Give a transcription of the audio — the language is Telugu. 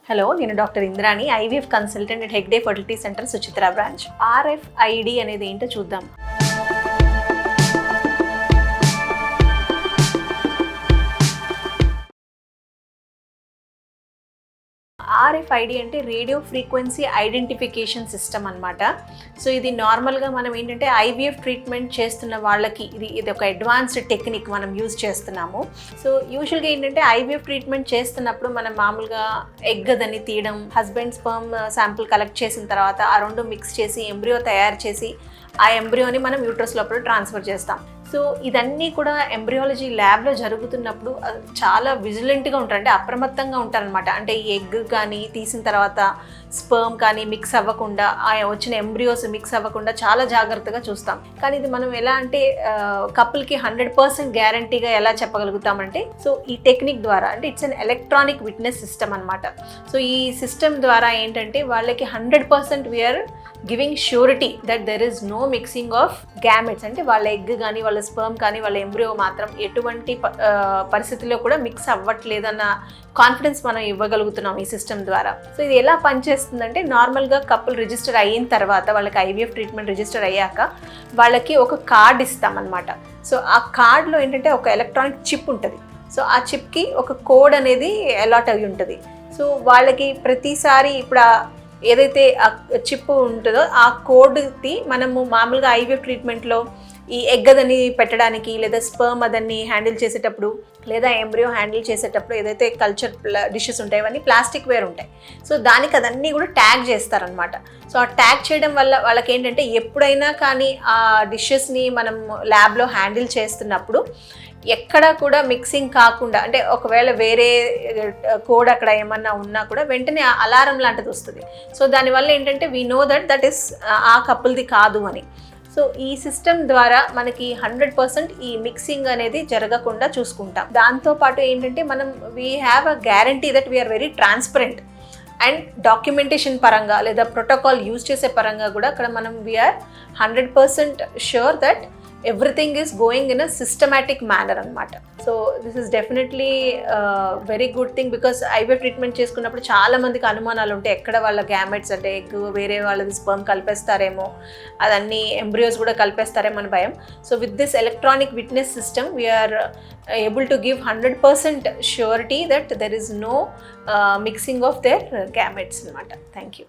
హలో, నేను doctor Indrani, IVF consultant at Hegde fertility centre Suchitra branch. RFID అనేది ఏంటో చూద్దాం. RFID అంటే రేడియో ఫ్రీక్వెన్సీ ఐడెంటిఫికేషన్ సిస్టమ్ అనమాట. సో ఇది నార్మల్గా మనం ఏంటంటే ఐవీఎఫ్ ట్రీట్మెంట్ చేస్తున్న వాళ్ళకి ఇది ఒక అడ్వాన్స్డ్ టెక్నిక్ మనం యూజ్ చేస్తున్నాము. సో యూజువల్గా ఏంటంటే ఐవీఎఫ్ ట్రీట్మెంట్ చేస్తున్నప్పుడు మనం మామూలుగా ఎగ్ అని తీయడం, హస్బెండ్ స్పర్మ్ శాంపుల్ కలెక్ట్ చేసిన తర్వాత ఆ రెండు మిక్స్ చేసి ఎంబ్రియో తయారు చేసి ఆ ఎంబ్రియోని మనం యూట్రస్ లోపల ట్రాన్స్ఫర్ చేస్తాం. సో ఇదన్నీ కూడా ఎంబ్రియాలజీ ల్యాబ్లో జరుగుతున్నప్పుడు చాలా విజిలెంట్గా ఉంటారు, అంటే అప్రమత్తంగా ఉంటారనమాట. అంటే ఈ ఎగ్ కానీ తీసిన తర్వాత స్పర్మ్ కానీ మిక్స్ అవ్వకుండా, ఆ వచ్చిన ఎంబ్రియోస్ మిక్స్ అవ్వకుండా చాలా జాగ్రత్తగా చూస్తాం. కానీ ఇది మనం ఎలా అంటే కపుల్కి 100% గ్యారంటీగా ఎలా చెప్పగలుగుతామంటే, సో ఈ టెక్నిక్ ద్వారా, అంటే it's an electronic witness system అనమాట. సో ఈ సిస్టమ్ ద్వారా ఏంటంటే వాళ్ళకి 100% we're giving surety that there is no mixing of gametes. అంటే వాళ్ళ ఎగ్ కానీ వాళ్ళ స్పర్మ్ కానీ వాళ్ళ ఎంబ్రియో మాత్రం ఎటువంటి పరిస్థితుల్లో కూడా మిక్స్ అవ్వట్లేదన్న కాన్ఫిడెన్స్ మనం ఇవ్వగలుగుతున్నాం ఈ సిస్టమ్ ద్వారా. సో ఇది ఎలా పనిచేస్తుందంటే, నార్మల్గా కపుల్ రిజిస్టర్ అయిన తర్వాత, వాళ్ళకి ఐవీఎఫ్ ట్రీట్మెంట్ రిజిస్టర్ అయ్యాక వాళ్ళకి ఒక కార్డ్ ఇస్తామన్నమాట. సో ఆ కార్డ్లో ఏంటంటే ఒక ఎలక్ట్రానిక్ చిప్ ఉంటుంది. సో ఆ చిప్కి ఒక కోడ్ అనేది అలాట్ అయి ఉంటుంది. సో వాళ్ళకి ప్రతిసారి ఇప్పుడు ఏదైతే ఆ చిప్ ఉంటుందో ఆ కోడ్కి మనము మామూలుగా ఐవీఎఫ్ ట్రీట్మెంట్లో ఈ ఎగ్ అదని పెట్టడానికి, లేదా స్పర్మ్ అదని హ్యాండిల్ చేసేటప్పుడు, లేదా ఎంబ్రియో హ్యాండిల్ చేసేటప్పుడు ఏదైతే కల్చర్ డిషెస్ ఉంటాయి అవన్నీ ప్లాస్టిక్ వేర్ ఉంటాయి. సో దానికి అదన్నీ కూడా ట్యాగ్ చేస్తారనమాట. సో ఆ ట్యాగ్ చేయడం వల్ల వాళ్ళకి ఏంటంటే ఎప్పుడైనా కానీ ఆ డిషెస్ని మనం ల్యాబ్లో హ్యాండిల్ చేస్తున్నప్పుడు ఎక్కడ కూడా మిక్సింగ్ కాకుండా, అంటే ఒకవేళ వేరే కోడ్ అక్కడ ఏమన్నా ఉన్నా కూడా వెంటనే అలారం లాంటిది వస్తుంది. సో దానివల్ల ఏంటంటే వీ నో దట్ ఈస్ ఆ కపుల్ది కాదు అని. సో ఈ సిస్టమ్ ద్వారా మనకి 100% ఈ మిక్సింగ్ అనేది జరగకుండా చూసుకుంటాం. దాంతోపాటు ఏంటంటే మనం we have a guarantee that we are very transparent. And documentation పరంగా లేదా ప్రోటోకాల్ యూజ్ చేసే పరంగా కూడా అక్కడ మనం we are 100% sure that everything is going in a systematic manner అనమాట. So this is definitely very good thing, because IVF treatment చేసుకున్నప్పుడు చాలా మందికి అనుమానాలు ఉంటాయి. ఎక్కడ వాళ్ళ గ్యామెట్స్, అంటే ఎగ్ వేరే వాళ్ళది స్పర్మ్ కలిపేస్తారేమో, అదన్నీ ఎంబ్రియోస్ కూడా కలిపేస్తారేమో అని భయం. So with this electronic witness system we're able to give 100% surety that there is no mixing of their gametes అనమాట. Thank you.